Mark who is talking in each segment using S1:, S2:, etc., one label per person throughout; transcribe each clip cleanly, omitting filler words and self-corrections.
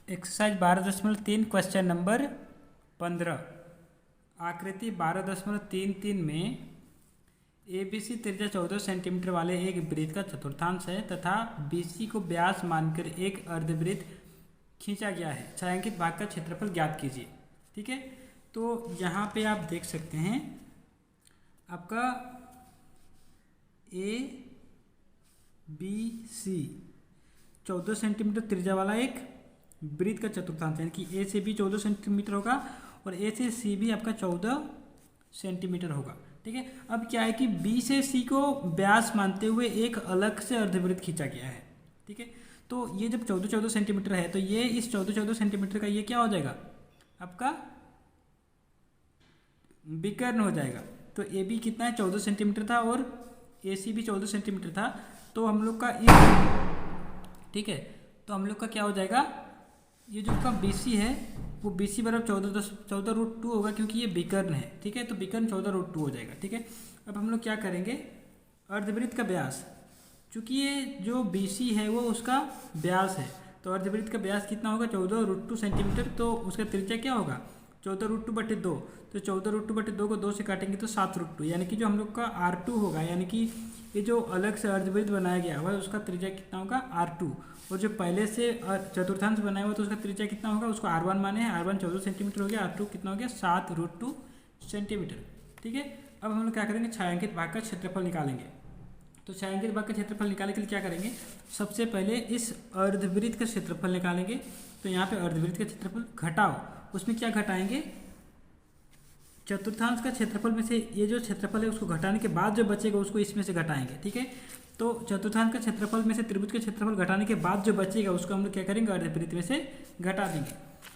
S1: Exercise 12.3 question number 15। आकृति 12.33 में ABC त्रिज्या 14 सेंटीमीटर वाले एक वृत्त का चतुर्थांश है तथा BC को व्यास मानकर एक अर्धवृत्त खींचा गया है। छायांकित भाग का क्षेत्रफल ज्ञात कीजिए। ठीक है, तो यहाँ पे आप देख सकते हैं आपका ABC 14 सेंटीमीटर त्रिज्या वाला एक वृत्त का चतुर्थांश, यानी कि A से B 14 सेंटीमीटर होगा और A से C भी आपका 14 सेंटीमीटर होगा। ठीक है, अब क्या है कि B से C को व्यास मानते हुए एक अलग से अर्धवृत्त खींचा गया है। ठीक है, तो ये जब 14 सेंटीमीटर है तो ये इस 14 सेंटीमीटर का ये क्या हो जाएगा, आपका विकर्ण हो जाएगा। तो AB कितना है, 14 सेंटीमीटर था और AC भी 14 सेंटीमीटर था। तो हम लोग का इस, ठीक है, तो हम लोग का क्या हो जाएगा, ये जो आपका BC है वो BC बराबर 14√2 होगा क्योंकि ये विकर्ण है। ठीक है, तो विकर्ण 14√2 हो जाएगा। ठीक है, अब हम लोग क्या करेंगे, अर्धवृत्त का व्यास, चूंकि ये जो BC है वो उसका व्यास है तो अर्धवृत्त का व्यास कितना होगा, 14√2 सेंटीमीटर। तो उसका त्रिज्या क्या होगा, 14√2/2। तो 14√2/2 को 2 से काटेंगे तो 7√2, यानी कि जो हम लोग का R2 होगा, यानी कि ये जो अलग से अर्धवृत्त बनाया गया हुआ है उसका त्रिज्या कितना होगा, R2। और जो पहले से चतुर्थांश बनाया हुआ तो उसका त्रिज्या कितना होगा, उसको R1 माने हैं, R1 14 सेंटीमीटर हो गया, R2 कितना हो गया, 7√2 सेंटीमीटर। ठीक है, अब हम लोग क्या करेंगे, छायांकित भाग का क्षेत्रफल निकालेंगे। तो छायांकित भाग का क्षेत्रफल निकालने के लिए क्या करेंगे, सबसे पहले इस अर्धवृत्त का क्षेत्रफल निकालेंगे। तो यहाँ पे अर्धवृत्त का क्षेत्रफल घटाओ, उसमें क्या घटाएंगे, चतुर्थांश का क्षेत्रफल में से ये जो क्षेत्रफल है उसको घटाने के बाद जो बचेगा उसको इसमें से घटाएंगे। ठीक है, तो चतुर्थांश का क्षेत्रफल में से त्रिभुज का क्षेत्रफल घटाने के बाद जो बचेगा उसको हम लोग क्या करेंगे, अर्धवृत्त में से घटा देंगे।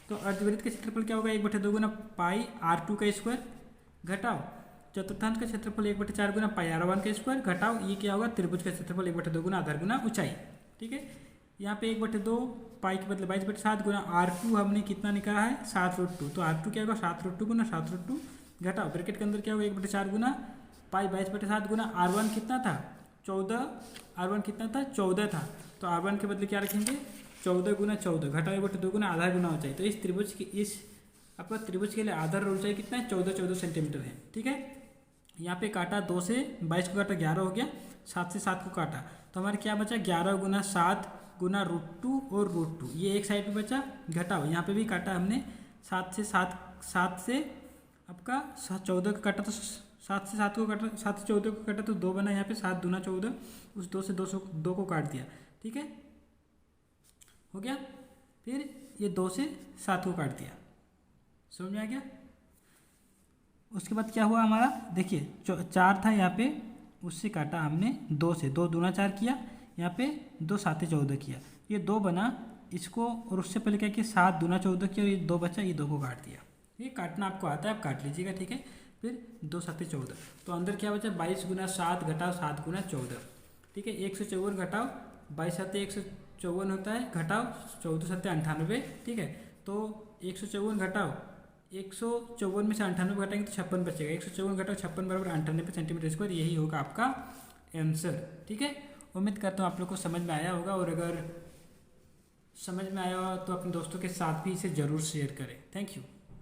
S1: तो अर्धवृत्त का क्षेत्रफल क्या होगा, 1/2 गुना पाई R2 का स्क्वायर घटाओ चतुर्थांश का क्षेत्रफल 1/4 गुना पाई R1 का स्क्वायर घटाओ, ये क्या होगा, त्रिभुज का क्षेत्रफल 1/2 गुना आधार गुना ऊंचाई। ठीक है, यहाँ पे 1/2 पाई के बदले 22/7 गुना R2 हमने कितना निकाला है, 7√2। तो R2 क्या होगा, 7√2 गुना 7√2 घटाओ, ब्रैकेट के अंदर क्या होगा, 1/4 गुना पाई 22/7 गुना R1 कितना था, 14, R1 कितना था, 14 था। तो R1 के बदले क्या रखेंगे, 14 गुना 14 घटाओ 1/2 गुना आधार गुना ऊंचाई। तो इस त्रिभुज की, इस आपका त्रिभुज के लिए आधार और ऊंचाई कितना है, 14 सेंटीमीटर है। ठीक है, यहाँ पे काटा 2 से 22 को काटा 11 हो गया, 7 से 7 को काटा तो हमारे क्या बचा, 11 गुना 7 गुना √2 और √2, ये एक साइड पे बचा, घटाओ यहाँ पे भी काटा हमने 7 से आपका 14 को काटा तो 7 से 7 को काटा, 7 से 14 को काटा तो 2 बना, यहाँ पे 7 दूना 14, उस 2 से 2 को काट दिया। ठीक है, हो गया, फिर ये 2 से 7 को काट दिया, समझ में आ गया। उसके बाद क्या हुआ हमारा, देखिए 4 था यहाँ पे, उससे काटा हमने 2 से, 2 दूना 4 किया, यहाँ पे 2 7 14 किया, ये 2 बना इसको, और उससे पहले क्या किया, 7 दूना 14 किया और ये 2 बचा, ये 2 को काट दिया। ये काटना आपको आता है, आप काट लीजिएगा। ठीक है, फिर 2 7 14, तो अंदर क्या बचा, 22 गुना 7 घटाओ 7 गुना 14। ठीक है, 154 घटाओ 22 7 154 होता है, घटाओ 14 7 98। ठीक है, तो 154 घटाओ 154 में से 98 घटाएंगे तो 56 बचेगा, 154 घटाओ 56 बराबर 98 सेंटीमीटर स्क्वायर, यही होगा आपका आंसर। ठीक है, उम्मीद करता हूँ आप लोग को समझ में आया होगा, और अगर समझ में आया हो तो अपने दोस्तों के साथ भी इसे ज़रूर शेयर करें। Thank you.